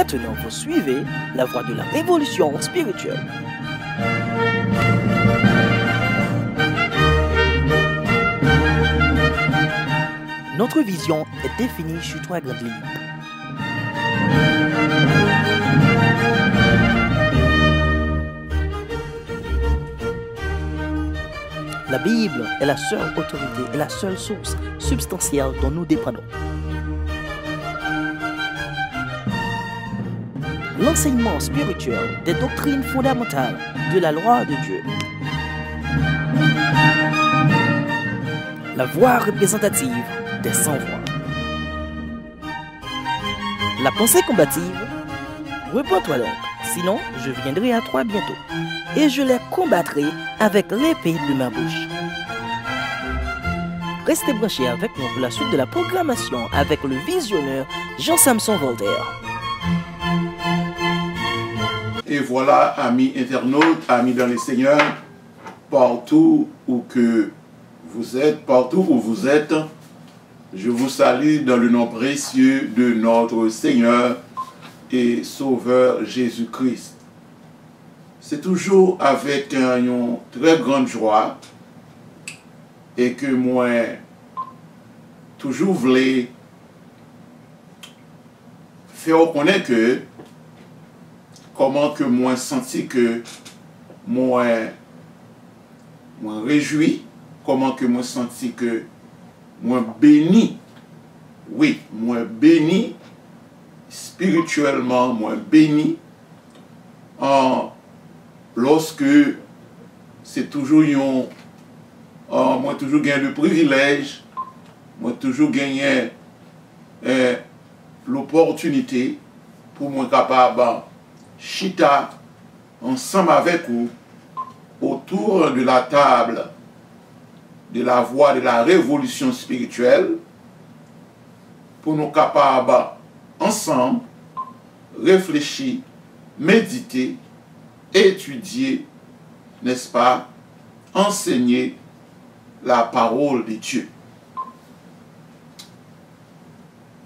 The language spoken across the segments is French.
Maintenant, vous suivez la voie de la révolution spirituelle. Notre vision est définie sur 3 grandes lignes. La Bible est la seule autorité et la seule source substantielle dont nous dépendons. L'enseignement spirituel des doctrines fondamentales de la loi de Dieu. La voix représentative des sans-voix. La pensée combative. Repends-toi donc, sinon je viendrai à toi bientôt, et je les combattrai avec l'épée de ma bouche. Restez branchés avec nous pour la suite de la programmation avec le visionneur Jean-Samson Voltaire. Et voilà, amis internautes, amis dans les Seigneurs, partout où vous êtes, je vous salue dans le nom précieux de notre Seigneur et Sauveur Jésus-Christ. C'est toujours avec une très grande joie et que moi toujours voulais faire reconnaître que comment que moi senti que moi réjoui, comment que moi senti que moi béni, oui, moi béni spirituellement, moi béni lorsque c'est toujours moi toujours gagné le privilège, moi toujours gagné l'opportunité pour moi capable chita ensemble avec vous autour de la table de la voie de la révolution spirituelle pour nous capables ensemble réfléchir, méditer, étudier, n'est-ce pas, enseigner la parole de Dieu.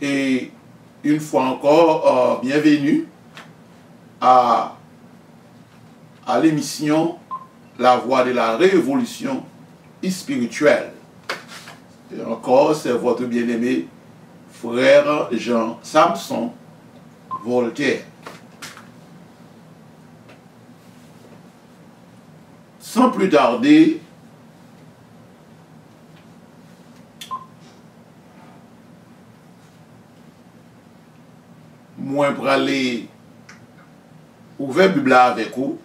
Et une fois encore, bienvenue à l'émission La Voie de la Révolution spirituelle. Et encore, c'est votre bien-aimé frère Jean-Samson Voltaire. Sans plus tarder, moi pour aller ouvrir la Bible avec vous.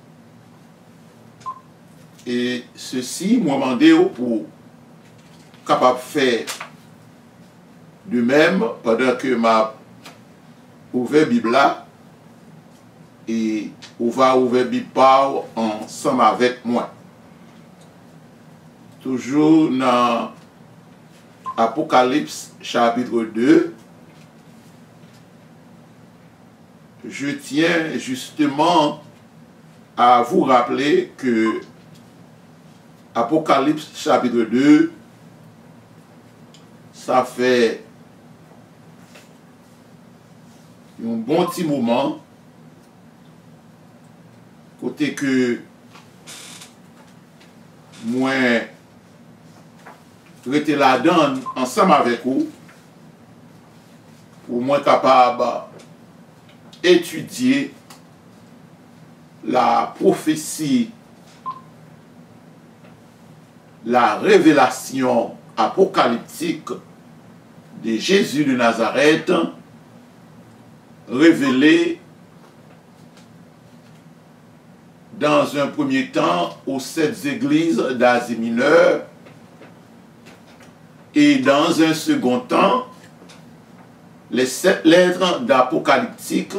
Et ceci, moi demandé pour capable faire de même pendant que ma ouvert Bible là et on va ouvrir Bible ensemble avec moi. Toujours dans Apocalypse chapitre 2. Je tiens justement à vous rappeler que Apocalypse chapitre 2, ça fait un bon petit moment, côté que moi, traiter la donne ensemble avec vous, pour moi capable étudier la prophétie, la révélation apocalyptique de Jésus de Nazareth, révélée dans un premier temps aux 7 églises d'Asie mineure et dans un second temps les 7 lettres d'Apocalyptique,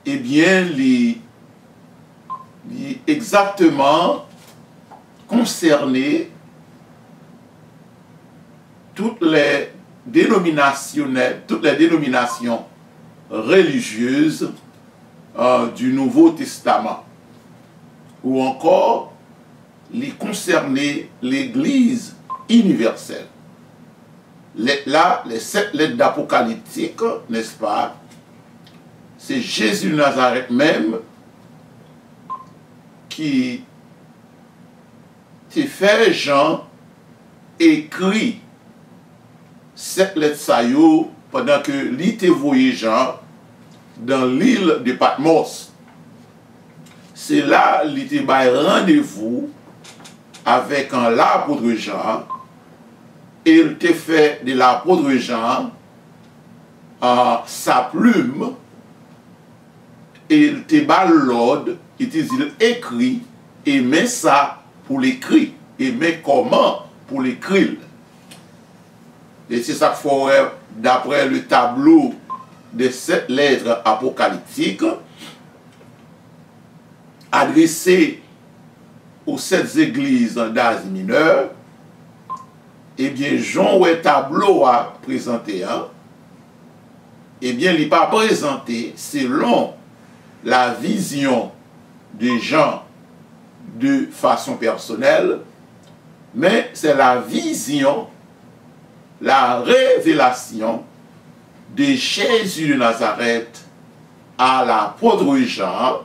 eh bien, les exactement concerner toutes les dénominations religieuses du Nouveau Testament, ou encore les concerner l'Église universelle. Là, les 7 lettres d'Apocalyptique, n'est-ce pas? C'est Jésus de Nazareth même qui fait Jean écrit 7 lettres ça yo pendant que lui te voyé Jean dans l'île de Patmos. C'est là qu'il te bail rendez-vous avec l'apôtre Jean. Et il te fait de l'apôtre Jean sa plume. Et il te bat l'ordre. Il te dit écrit. Et met ça pour l'écrit. Et met comment pour l'écrire. Et c'est ça qu'il faut, d'après le tableau de 7 lettres apocalyptiques, adressées aux 7 églises d'Asie mineure. Eh bien, Jean, où est tableau à présenter, eh bien, il n'est pas présenté selon la vision de Jean de façon personnelle, mais c'est la vision, la révélation de Jésus de Nazareth à l'apôtre Jean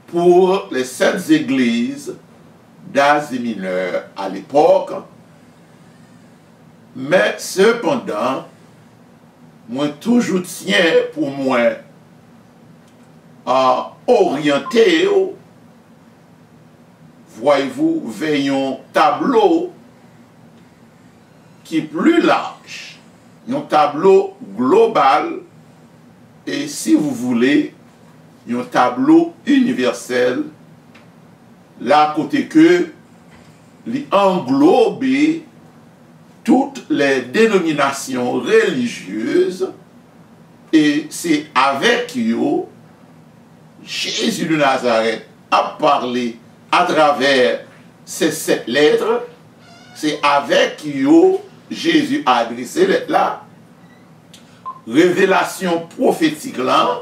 pour les 7 églises d'Asie mineure à l'époque. Mais cependant, moi toujours tiens pour moi à orienter, voyez-vous, veillons tableau qui est plus large, un tableau global, et si vous voulez, un tableau universel, là côté que englobe toutes les dénominations religieuses, et c'est avec eux Jésus de Nazareth a parlé à travers ces 7 lettres. C'est avec eux Jésus a adressé là. Révélation prophétique là,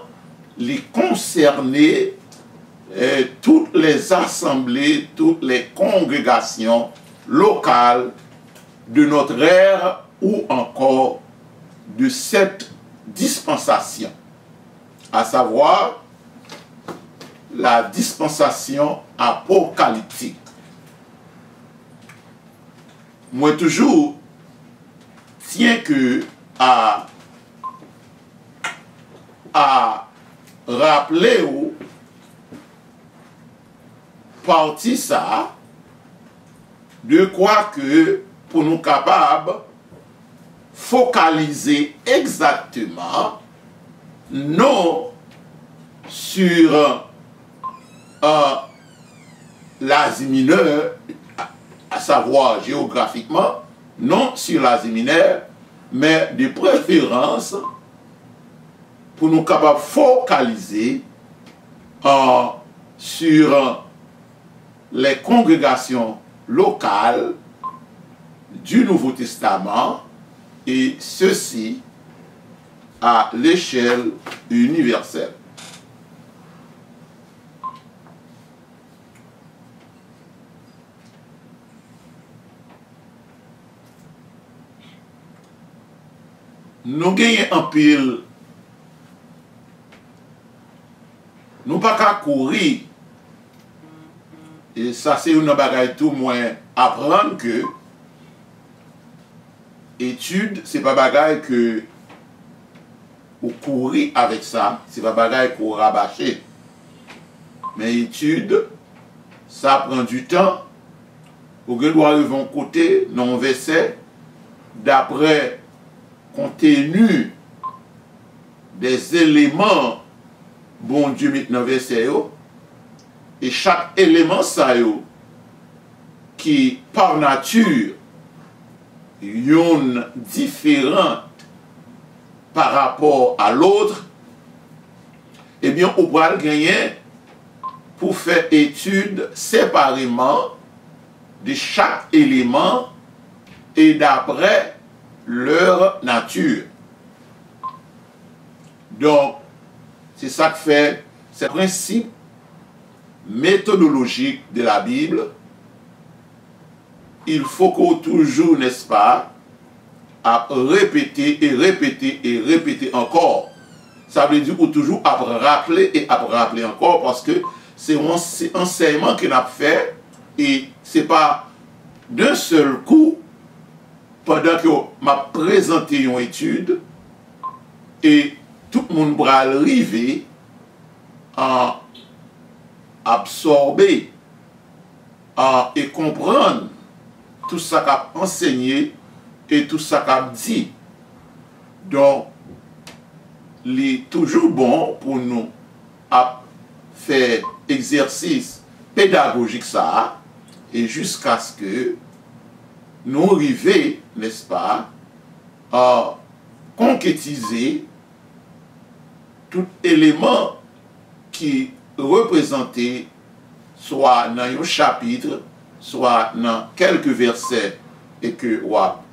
les concerner toutes les assemblées, toutes les congrégations locales de notre ère ou encore de cette dispensation, à savoir la dispensation apocalyptique. Moi toujours tiens que à rappeler ou partie ça de quoi que pour nous capables focaliser exactement non sur l'Asie mineure, à savoir géographiquement, non sur l'Asie mineure, mais de préférence pour nous capables focaliser sur les congrégations locales du Nouveau Testament, et ceci à l'échelle universelle. Nous gagnons un pile, nous pas qu'à courir, et ça c'est une bagaille tout moins apprendre que étude, c'est pas bagaille que ou courir avec ça, c'est pas bagaille pour rabâcher. Mais étude, ça prend du temps. Ou que doit arriver un côté, non verset, d'après contenu des éléments, bon Dieu maintenant verset, et chaque élément ça qui par nature yon différente par rapport à l'autre, eh bien, on va gagner pour faire étude séparément de chaque élément et d'après leur nature. Donc, c'est ça que fait ce principe méthodologique de la Bible. Il faut qu'on toujours, n'est-ce pas, à répéter et répéter et répéter encore. Ça veut dire ou toujours à rappeler et à rappeler encore parce que c'est un enseignement qu'on a fait et c'est pas d'un seul coup pendant que m'a présenté une étude et tout le monde va arriver à absorber et comprendre tout ça qu'a enseigné et tout ça qu'a dit. Donc, il est toujours bon pour nous à faire exercice pédagogique ça et jusqu'à ce que nous arrivions, n'est-ce pas, à concrétiser tout élément qui représentait soit dans un chapitre, soit dans quelques versets et que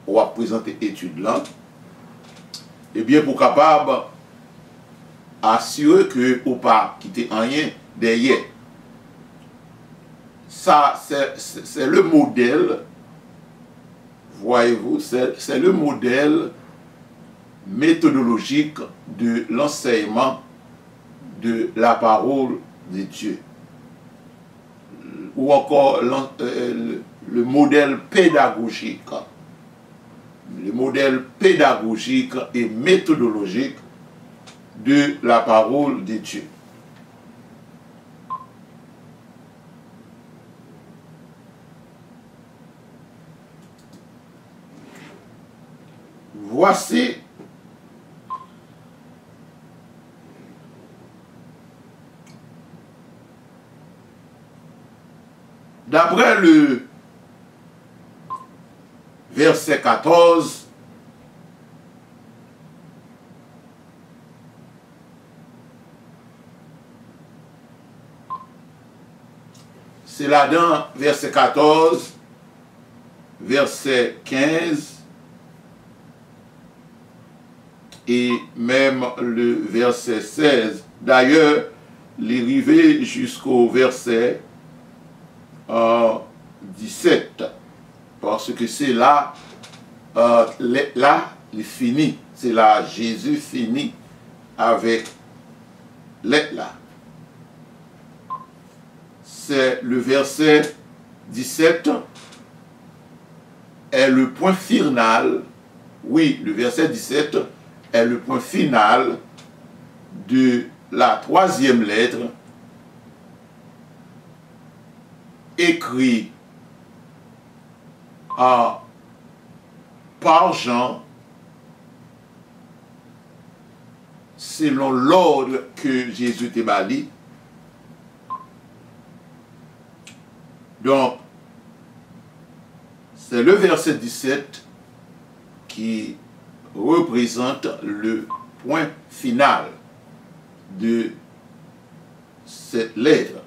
on a présenté étude là, et bien pour capable assurer que ou pas quitter rien derrière. Ça c'est le modèle, voyez-vous, c'est le modèle méthodologique de l'enseignement de la parole de Dieu. Ou encore le modèle pédagogique. Le modèle pédagogique et méthodologique de la parole de Dieu. Voici d'après le verset 14, c'est là dans verset 14, verset 15 et même le verset 16. D'ailleurs, l'arrivée jusqu'au verset 17, parce que c'est là, là, il finit, c'est là, Jésus finit avec là. C'est le verset 17 est le point final, oui, le verset 17 est le point final de la troisième lettre écrit par Jean selon l'ordre que Jésus t'a bâti. Donc, c'est le verset 17 qui représente le point final de cette lettre.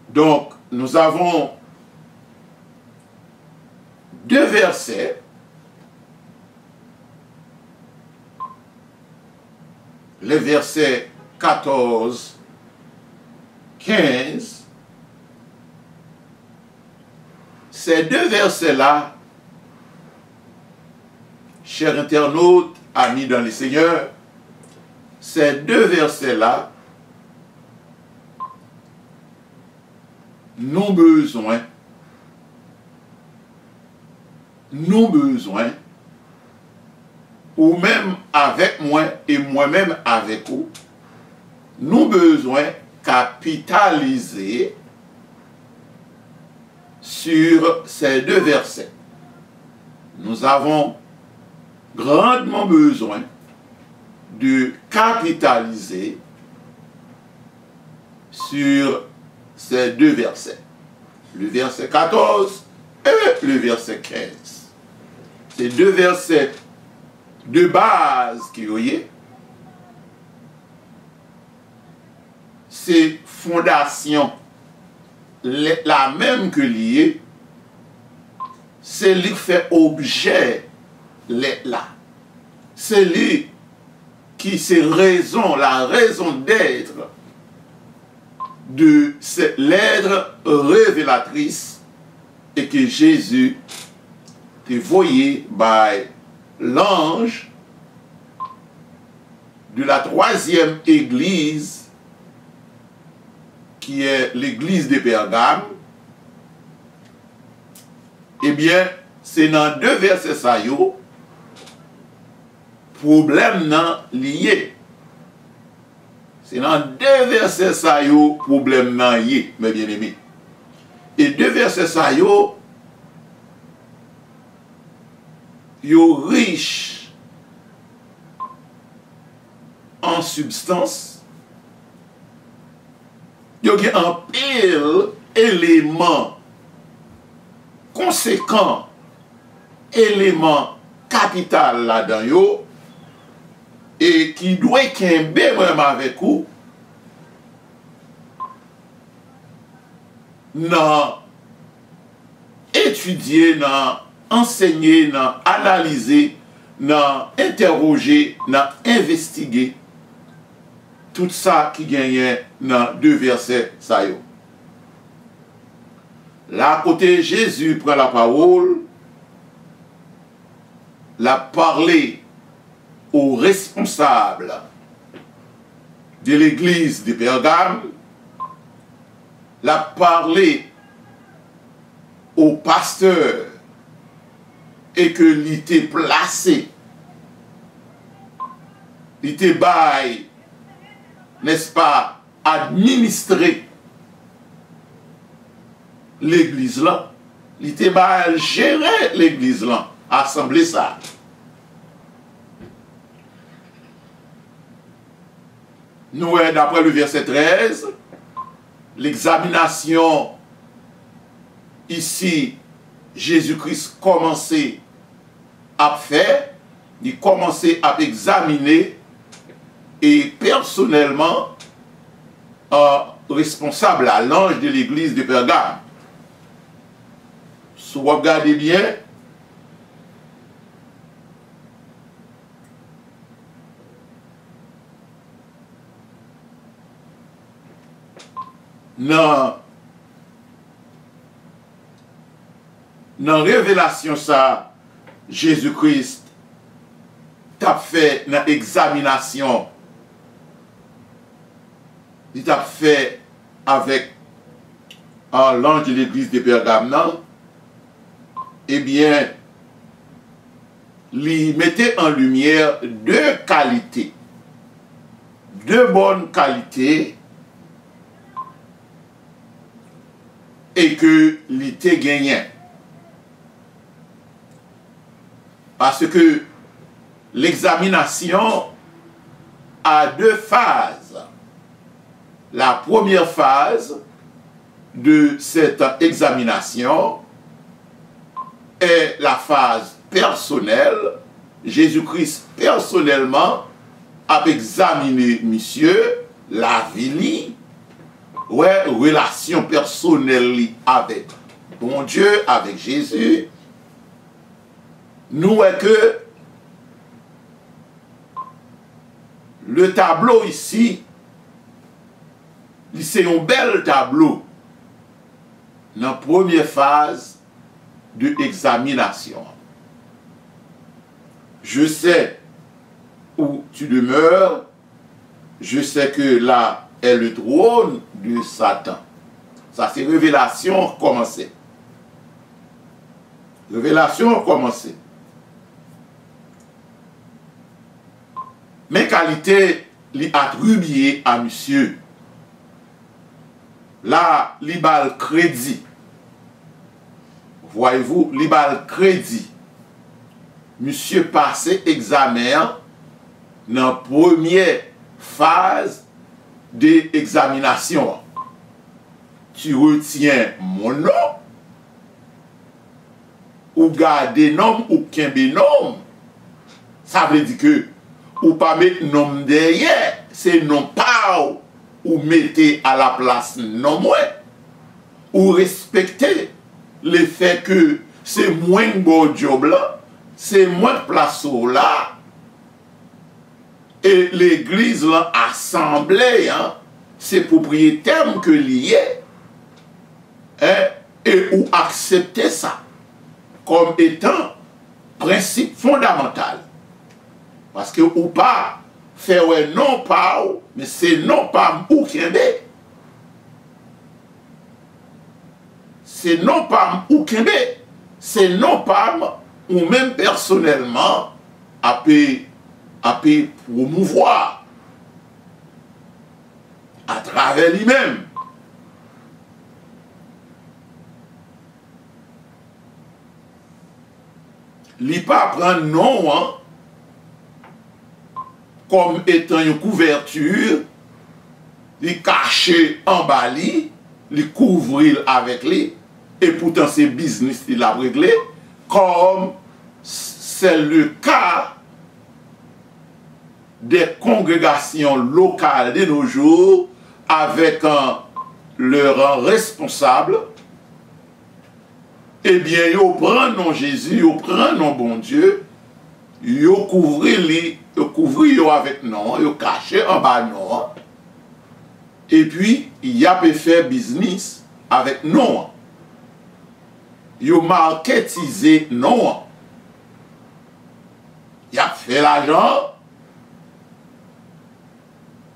Donc, nous avons deux versets. Les versets 14, 15. Ces deux versets-là, chers internautes, amis dans le Seigneur, ces deux versets-là, nous besoin, ou même avec moi et moi-même avec vous, nous besoin capitaliser sur ces deux versets. Nous avons grandement besoin de capitaliser sur ces deux versets. Le verset 14 et le verset 15. Ces deux versets de base qui voyez, c'est fondation la même que liée, c'est lui qui fait objet là. C'est lui qui c'est raison, la raison d'être de cette lettre révélatrice et que Jésus te voyé par l'ange de la 3e église qui est l'église de Pergame. Eh bien, c'est dans 2 versets ça yo problème nan lié. C'est dans 2 versets ça yo problème nan lié, mes bien-aimés. Et 2 versets ça yo riche en substance. Yo gen un pile élément conséquent, élément capital là-dedans yo, et qui doit kembe même avec vous nan étudier, nan enseigner, nan analyser, nan interroger, nan investiguer tout ça qui gagne dans 2 versets ça yo. Là, côté Jésus prend la parole, l'a parlé aux responsables de l'église de Pergame, l'a parlé au pasteur et que l'était placé, l'était bail, n'est-ce pas, administré l'église là, l'était bail gérer l'église là, assembler ça. Nous, d'après le verset 13, l'examination ici, Jésus-Christ commençait à faire, il commençait à examiner et personnellement responsable à l'ange de l'église de Pergame. Si vous regardez bien, dans révélation ça, Jésus-Christ t'a fait dans examination, il t'a fait avec l'ange de l'église de Pergame, eh bien, il mettait en lumière 2 qualités, 2 bonnes qualités, et que l'ité gagnait. Parce que l'examination a 2 phases. La première phase de cette examination est la phase personnelle. Jésus-Christ personnellement a examiné monsieur la vie, ouais, relation personnelle avec bon Dieu, avec Jésus. Nous est que le tableau ici, c'est un bel tableau dans la première phase de examination. Je sais où tu demeures, je sais que là est le trône de Satan. Ça c'est révélation commencée. Révélation commencée. Mes qualités li attribuées à monsieur. Là, li bal crédit. Voyez-vous, li bal crédit. Monsieur passé examen dans la première phase de examination. Tu retiens mon nom, ou garde nom, ou kembe nom. Ça veut dire que ou pas mettre nom derrière, c'est non pas ou mettez à la place non moins, ou respecter le fait que c'est moins bon job là, c'est moins place là, et l'église là assemblée, hein, c'est propriétaire que lié, hein, et ou accepter ça comme étant principe fondamental. Parce que ou pas faire ouais non pas ou, mais c'est non pas ou qui est. C'est non pas ou qui est. C'est non pas ou même personnellement à promouvoir à travers lui-même. Il pas prendre non hein, comme étant une couverture, il cacher en bas, il couvrir avec lui, et pourtant c'est business il a réglé, comme c'est le cas des congrégations locales de nos jours, avec leur responsable, eh bien, ils prennent non Jésus, ils prennent non bon Dieu, ils couvrent avec non, ils cachent en bas non, et puis, il y a fait business avec non. Ils marketisé non. Il a fait l'argent,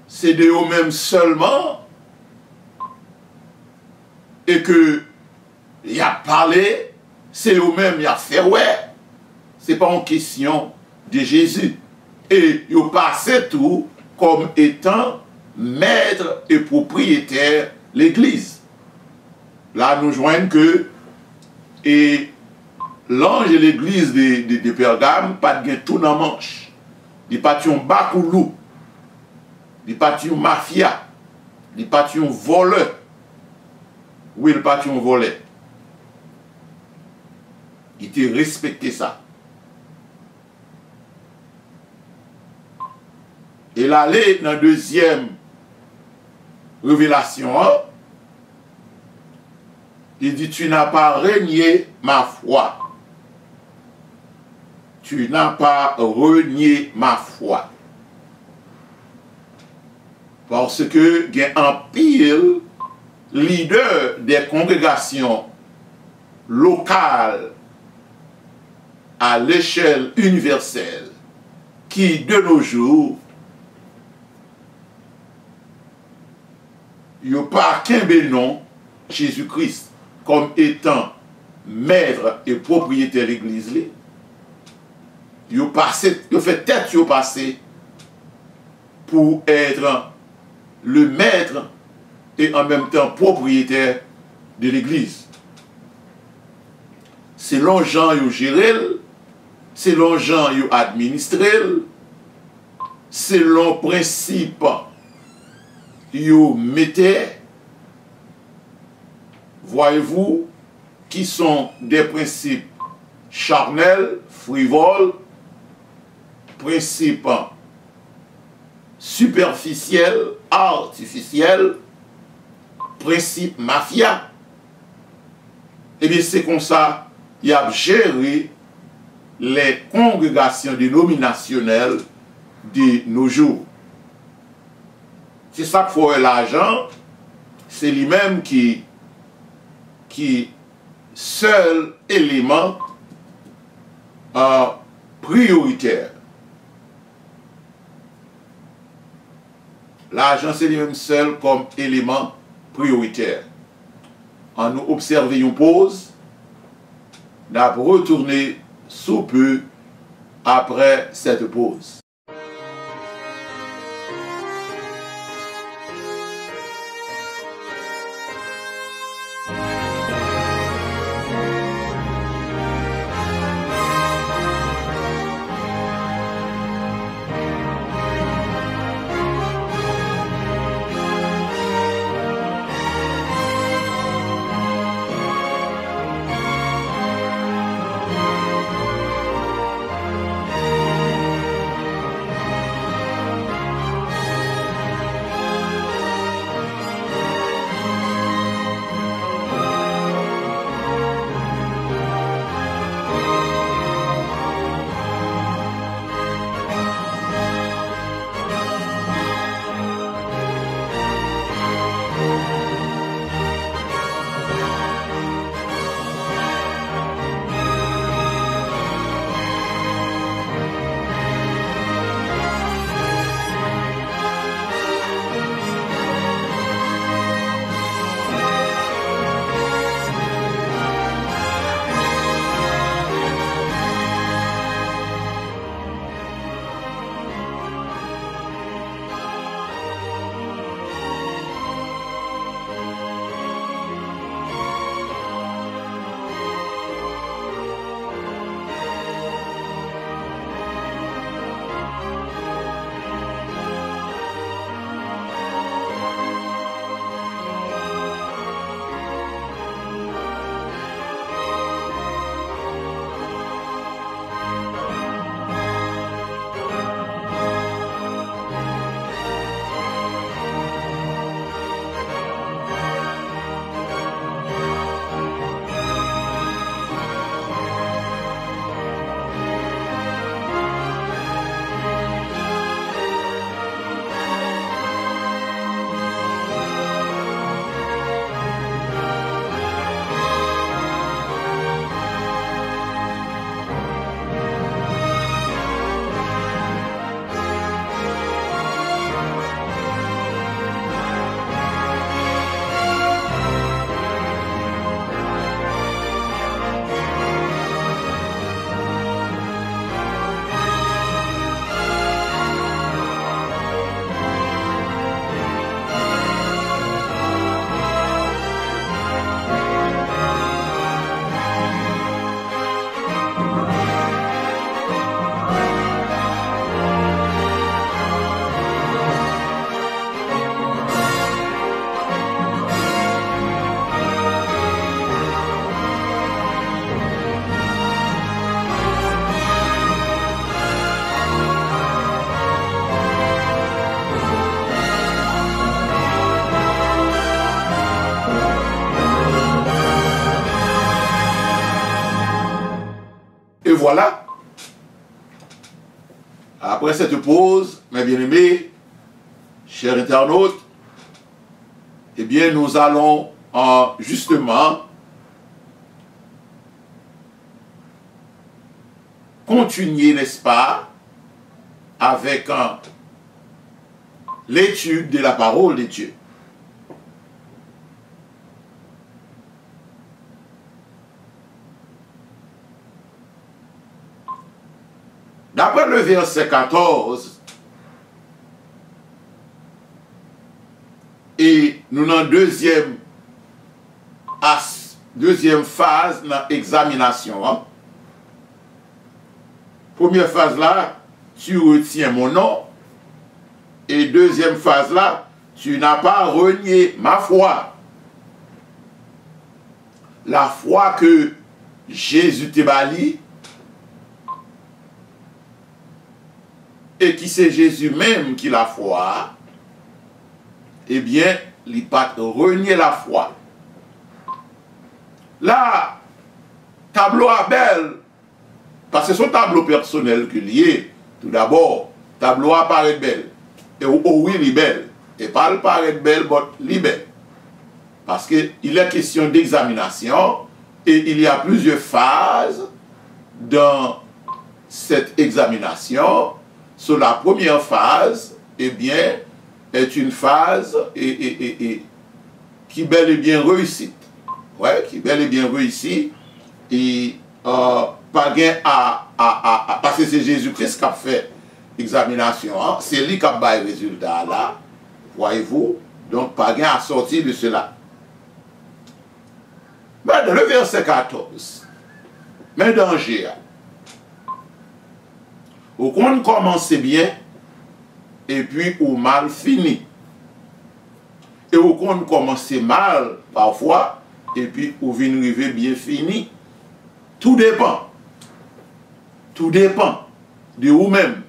c'est de eux-mêmes seulement, et que il a parlé, c'est eux-mêmes, il a fait ouais. C'est pas en question de Jésus. Et il passait tout comme étant maître et propriétaire l'Église. Là, nous joignons que et l'ange de l'Église de Pergame, pas de tout dans manche. Il n'est pas un bakoulou. Il n'est pas un mafia. Il n'est pas un voleur. Oui, il n'est pas un voleur. Il t'a respecté ça. Et là, dans la deuxième révélation, il dit, tu n'as pas renié ma foi. Tu n'as pas renié ma foi. Parce que il y a un pile leader des congrégations locales à l'échelle universelle qui, de nos jours, il n'y a pas qu'un nom Jésus-Christ comme étant maître et propriétaire de l'Église. Il fait tête au passé pour être le maître et en même temps propriétaire de l'Église. Selon Jean, il gère, selon Jean, il administre, selon principe, il mettait, voyez-vous, qui sont des principes charnels, frivoles, principes superficiels, artificiels, principes mafia. Eh bien, c'est comme ça qu'il a géré les congrégations dénominationnelles de nos jours. C'est ça qu'il faut l'argent, c'est lui-même qui seul élément prioritaire. L'argent, c'est lui-même seul comme élément prioritaire. En nous observant une pause, nous allons retourner sous peu après cette pause. voilà, après cette pause, mes bien-aimés, chers internautes, eh bien, nous allons justement continuer, n'est-ce pas, avec l'étude de la parole de Dieu. D'après le verset 14, et nous dans deuxième phase dans l'examination. Hein. Première phase là, tu retiens mon nom. Et deuxième phase là, tu n'as pas renié ma foi. La foi que Jésus t'a bali, et qui c'est Jésus même qui la foi, eh bien, il n'a pas renié la foi. Là, tableau Abel, parce que son tableau personnel que lié, tout d'abord, tableau apparaît belle. Et oui, il est belle. Et pas le paraît belle, mais il est belle. Parce qu'il est question d'examination et il y a plusieurs phases dans cette examination. Sur la première phase, eh bien, est une phase qui bel et bien réussie. Ouais, qui bel et bien réussie. Et pas gain parce que c'est Jésus-Christ qui a fait l'examination. Hein? C'est lui qui a fait le résultat là. Voyez-vous? Donc, pas gain à sortir de cela. Mais dans le verset 14, mais danger. Ou qu'on commence bien, et puis ou mal fini. Et ou qu'on commence mal, parfois, et puis ou vient arriver bien fini. Tout dépend. Tout dépend de vous-même.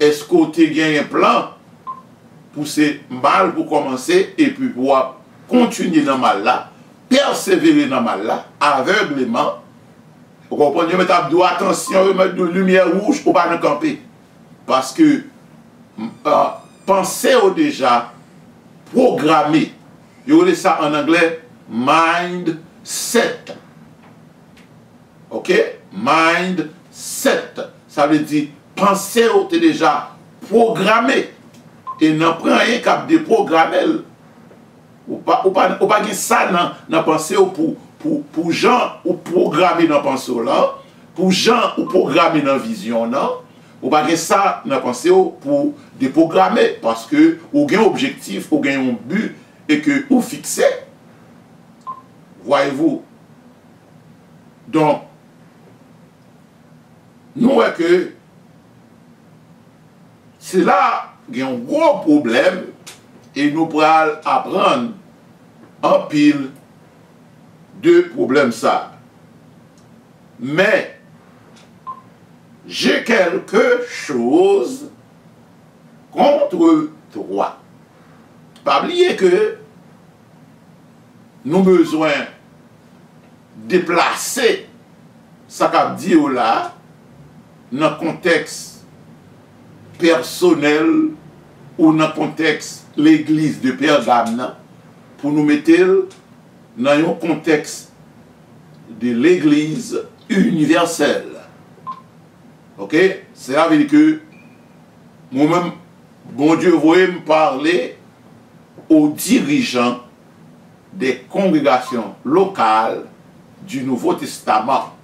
Est-ce que vous avez un plan pour ce mal pour commencer, et puis pour continuer dans le mal là, persévérer dans le mal là, aveuglément. Vous comprenez, mais attention, mettre de lumière rouge pour ne pas camper. Parce que pensez au déjà programmé. Vous voyez ça en anglais, mindset. Ok? Mindset. Ça veut dire, pensez au déjà programmé. Et n'en prenez rien qu'à déprogrammer. Ou pas ça dans pensée pour gens ou programmer dans pensée là, pour gens ou programmer dans vision là, ou pas ça dans pensée pour déprogrammer parce que ou gain objectif, ou gain un but et que ou fixé. Voyez-vous. Donc nous voyons que c'est là qu'il y a un gros problème et nous pourrons apprendre en pile de problèmes ça. Mais j'ai quelque chose contre toi. Pas oublier que nous avons besoin de déplacer ça qu'a dit là dans le contexte personnel ou dans le contexte l'église de Pergame pour nous mettre dans un contexte de l'église universelle. Ok? C'est à dire que moi-même, bon Dieu, voulait me parler aux dirigeants des congrégations locales du Nouveau Testament.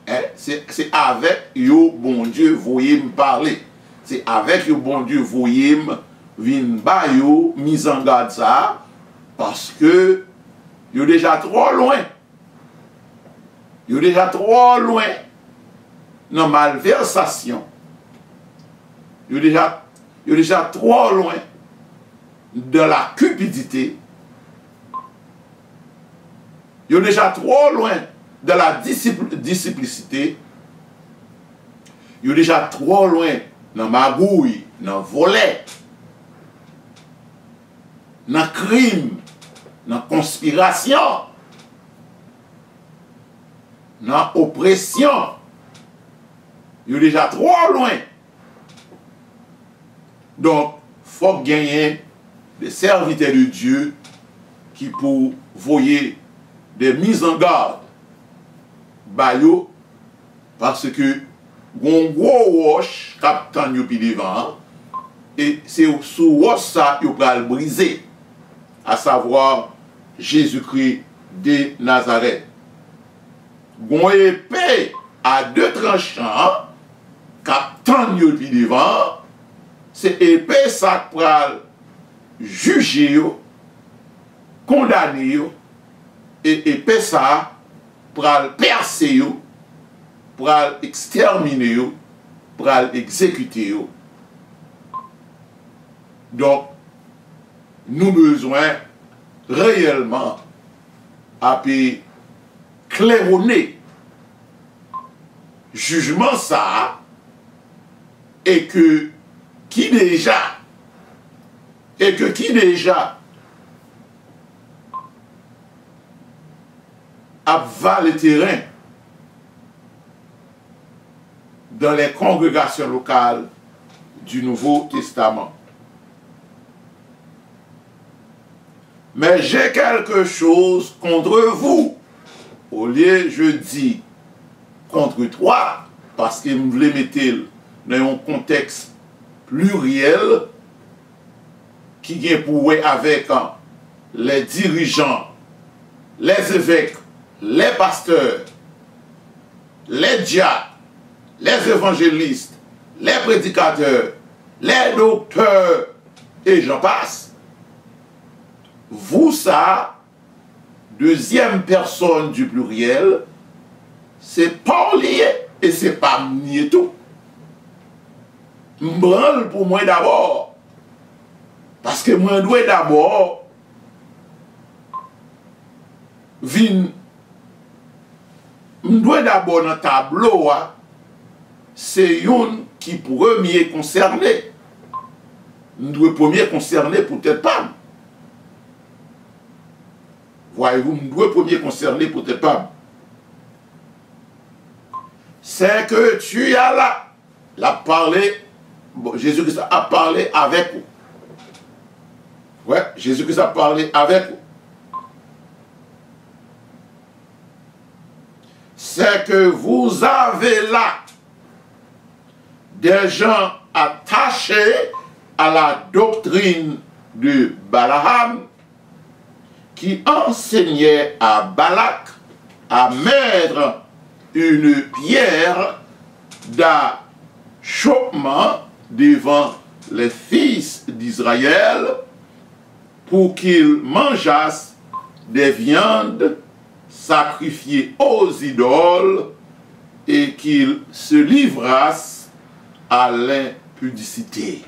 Hein? C'est avec yo bon Dieu voyez me parler. C'est avec yo bon Dieu voyez me vin ba yo mise en garde ça parce que yo déjà trop loin. Yo déjà trop loin dans malversation. Yo déjà trop loin de la cupidité. Yo déjà trop loin de la disciplicité. Yo déjà trop loin dans magouille, dans volet, dans crime, dans conspiration. dans l'oppression. Ils sont déjà trop loin. Donc, il faut gagner des serviteurs de Dieu qui pour voyer des mises en garde bayo parce que un gros roche captant yo pi devant et c'est sous roche ça yo pral briser, à savoir Jésus-Christ de Nazareth. Gon épée à deux tranchants captant yo pi devant, c'est épée ça pral juger yo, condamner yo, et épée ça pral percer yo, pral exterminer yo, pral exécuter yo. Donc, nous besoin réellement à claironner jugement ça et que qui déjà aval le terrain dans les congrégations locales du Nouveau Testament. Mais j'ai quelque chose contre vous. Au lieu, je dis contre toi, parce que je voulais mettre dans un contexte pluriel qui vient pour avec les dirigeants, les évêques, les pasteurs, les diacres, les évangélistes, les prédicateurs, les docteurs, et j'en passe. Vous, ça, deuxième personne du pluriel, c'est pas lié et c'est pas nié tout. M'branle pour moi d'abord. Parce que moi, je dois d'abord vin. Je dois d'abord dans le tableau, c'est un qui premier concerné. Je dois premier concerné peut-être pas. Voyez-vous, je dois premier concerné peut-être pas. C'est que tu as là, la parlé, bon, Jésus-Christ a parlé avec vous. Ouais, Jésus-Christ a parlé avec vous. C'est que vous avez là des gens attachés à la doctrine de Balaam qui enseignait à Balak à mettre une pierre d'achoppement devant les fils d'Israël pour qu'ils mangeassent des viandes sacrifiées aux idoles et qu'ils se livrassent à l'impudicité.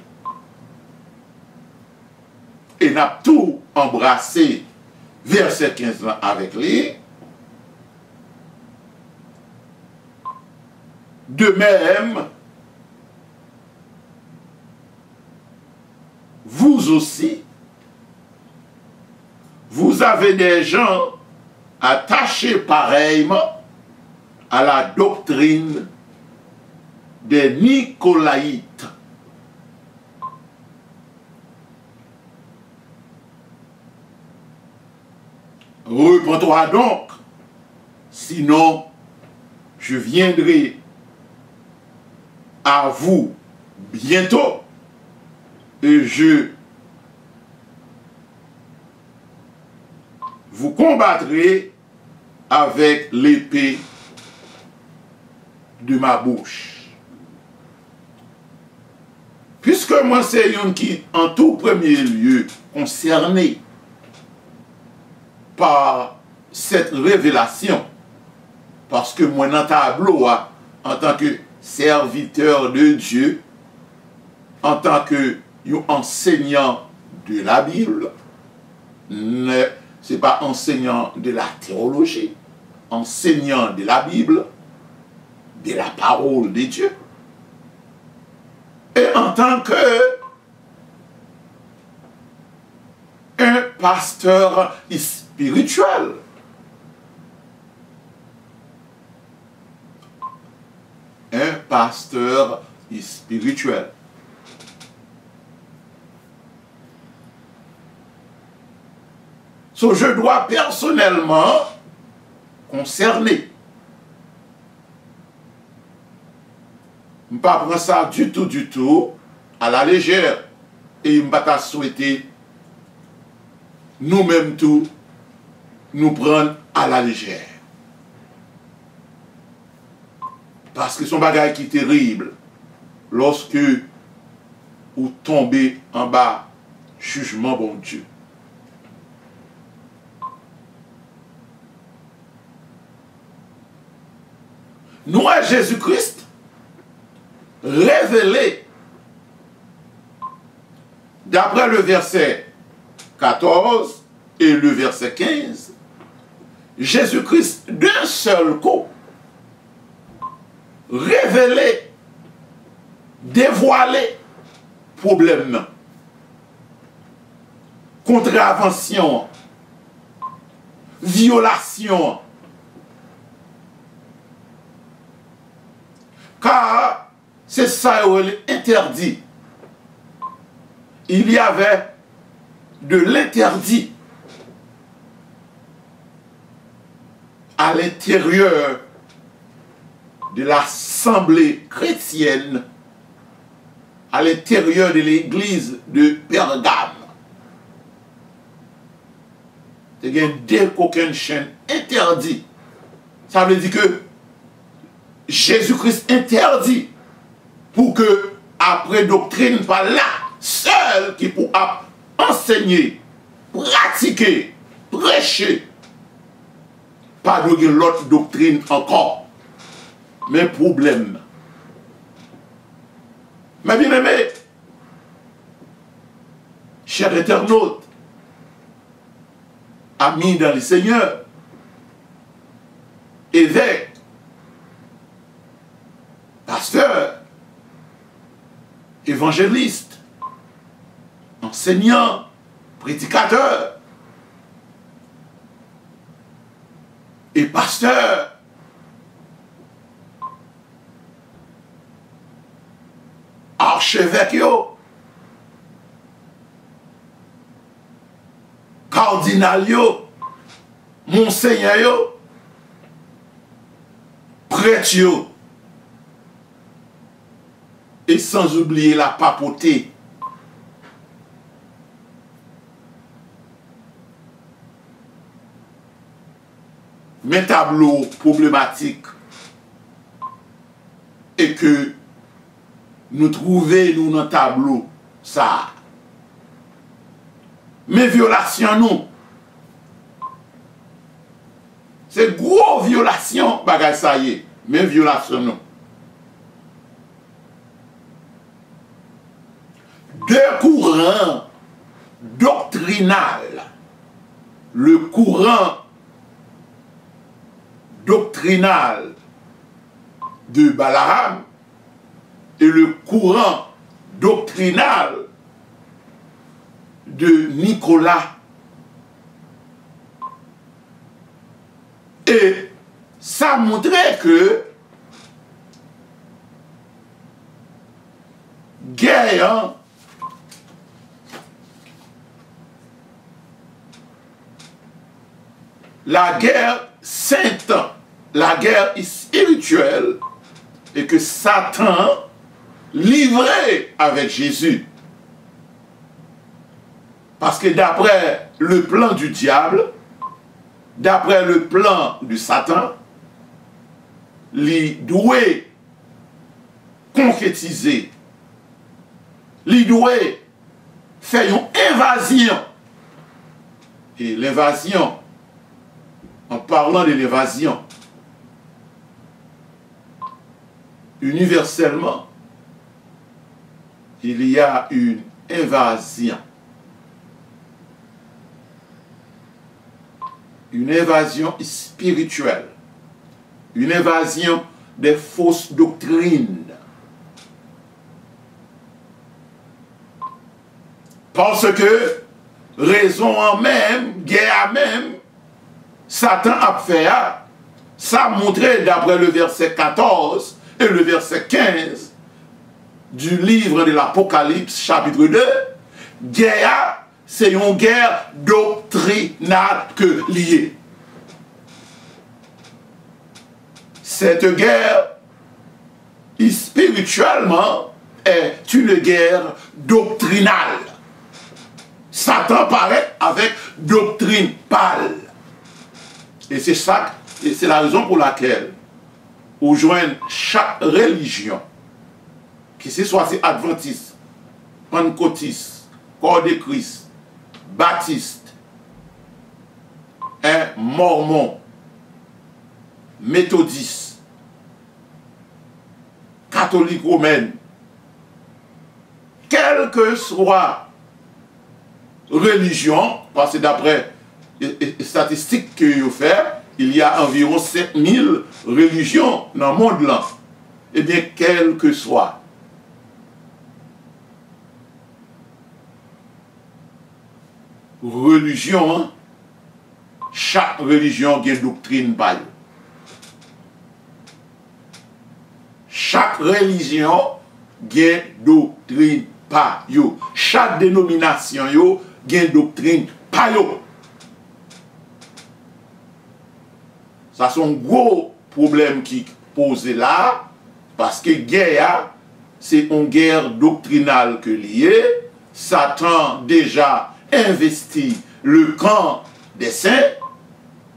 Et n'a tout embrassé, verset 15 avec lui. De même, vous aussi, vous avez des gens attachés pareillement à la doctrine des Nicolaïtes. Repends-toi donc, sinon je viendrai à vous bientôt et je vous combattrai avec l'épée de ma bouche. Puisque moi c'est un qui en tout premier lieu concerné par cette révélation, parce que moi dans le tableau en tant que serviteur de Dieu, en tant que enseignant de la Bible, ce n'est pas enseignant de la théologie, enseignant de la Bible, de la parole de Dieu. Et en tant que un pasteur spirituel, pasteur spirituel. So, je dois personnellement concerner. Je ne pas prendre ça du tout à la légère. Et je ne pas souhaiter nous-mêmes tout nous prendre à la légère. Parce que son bagage qui est terrible lorsque vous tombez en bas, jugement bon Dieu. Nous, à Jésus-Christ, révélé, d'après le verset 14 et le verset 15, Jésus-Christ, d'un seul coup, révélé, dévoilé, problème, contravention, violation. Car c'est ça qui est interdit. Il y avait de l'interdit à l'intérieur de l'assemblée chrétienne, à l'intérieur de l'église de Pergame. Il y a dès qu'aucune chaîne interdit. Ça veut dire que Jésus-Christ interdit pour que, après doctrine, pas là, seul qui pourra enseigner, pratiquer, prêcher, pas de l'autre doctrine encore. Mais problème. Mais bien aimé, chers internautes, amis dans le Seigneur, évêques, pasteurs, évangélistes, enseignants, prédicateurs et pasteurs, archevêques, cardinaux, monseigneurs, prêtres, et sans oublier la papauté. Mes tableaux problématiques et que nous trouvons dans le tableau ça. Mais violation nous. C'est gros violation bagay ça y est. Mais violation nous. Deux courants doctrinal. Le courant doctrinal de Balaam et le courant doctrinal de Nicolas. Et ça montrait que guerre la guerre sainte, la guerre spirituelle, et que Satan livré avec Jésus. Parce que d'après le plan du diable, d'après le plan du Satan, il doit concrétiser, il doit faire une invasion. Et l'invasion, en parlant de l'évasion, universellement, il y a une invasion. Une invasion spirituelle. Une invasion des fausses doctrines. Parce que, raison en même, guerre même, Satan a fait, ça montrait d'après le verset 14, et le verset 15 du livre de l'Apocalypse, chapitre 2, guerre, c'est une guerre doctrinale que liée. Cette guerre, spirituellement, est une guerre doctrinale. Satan paraît avec doctrine pâle. Et c'est ça, et c'est la raison pour laquelle on joint chaque religion, que ce soit adventiste, pentecôtiste, corps de Christ, baptiste, mormon, méthodiste, catholique romaine, quelle que soit religion, parce que d'après les statistiques que vous faites, il y a environ 7000 religions dans le monde là. Eh bien, quelle que soit religion, chaque religion a une doctrine par eux. Chaque religion a une doctrine par eux. Chaque dénomination a une doctrine par eux. Ça, c'est un gros problème qui pose là, parce que guerre, c'est une guerre doctrinale que liée. Satan déjà investi le camp des saints.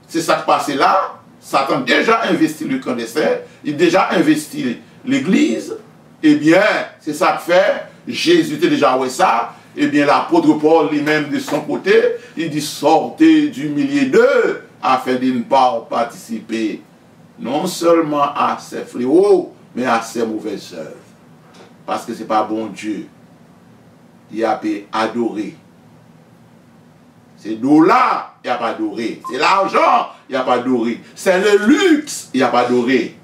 C'est ça qui passe là. Satan déjà investi le camp des saints. Il a déjà investi l'église. Eh bien, c'est ça que fait. Jésus était déjà ouais ça. Eh bien, l'apôtre Paul lui-même de son côté, il dit sortez du milieu d'eux afin de ne pas participer non seulement à ses fléaux, mais à ses mauvaises œuvres. Parce que ce n'est pas bon Dieu. Il a pas adoré. C'est dollar, il n'y a pas adoré. C'est l'argent, il n'y a pas adoré. C'est le luxe, il n'y a pas adoré.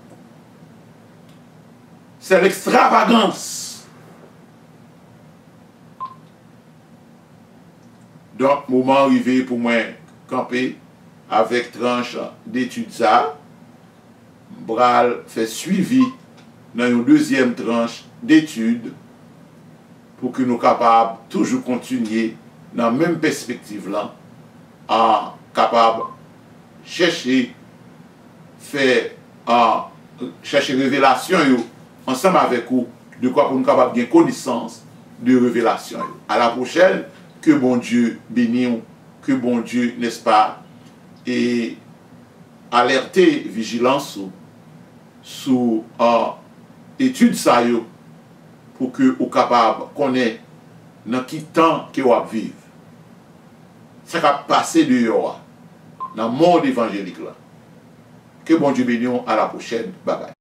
C'est l'extravagance. Donc, moment arrivé pour moi camper avec tranche d'études ça, Bral fait suivi dans une deuxième tranche d'études pour que nous soyons capables de toujours continuer dans la même perspective là, à capable chercher chercher révélation ensemble avec vous, de quoi pour nous capables de connaissance de révélation. À la prochaine, que bon Dieu bénisse, que bon Dieu, n'est-ce pas, et alerter vigilance sous étude ça pour que vous capable connaître dans qui temps que vous vivez. Ça va passer dehors dans le monde évangélique là. Que bon Dieu bénisse, à la prochaine. Bye bye.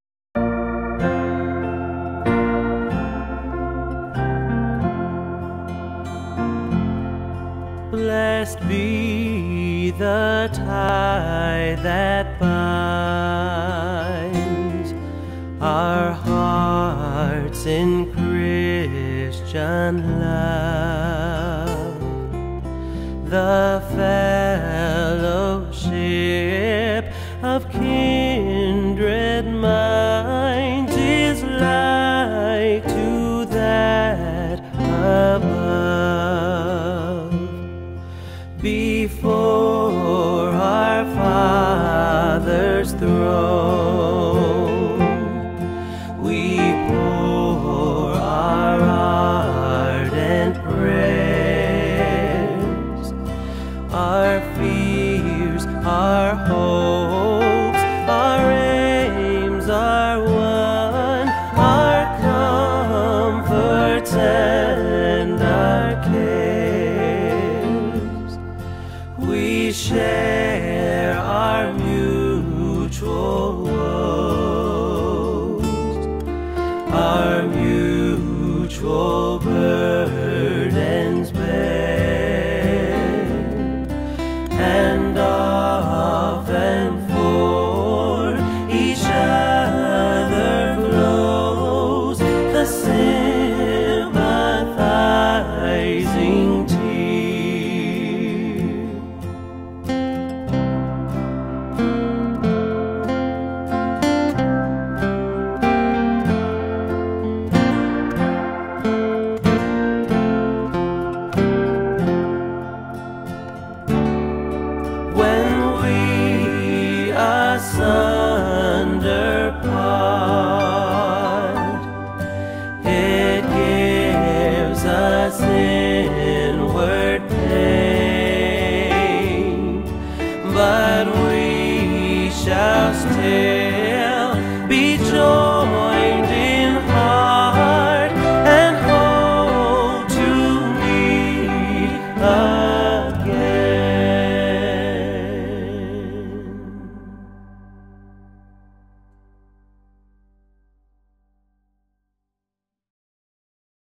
Blessed be the tie that binds our hearts in Christian love, the fellowship of kindred minds is like to that above. Before our Father's throne, we pour our ardent prayers, our fears, our hopes, our aims are one, our comforts and our cares we share.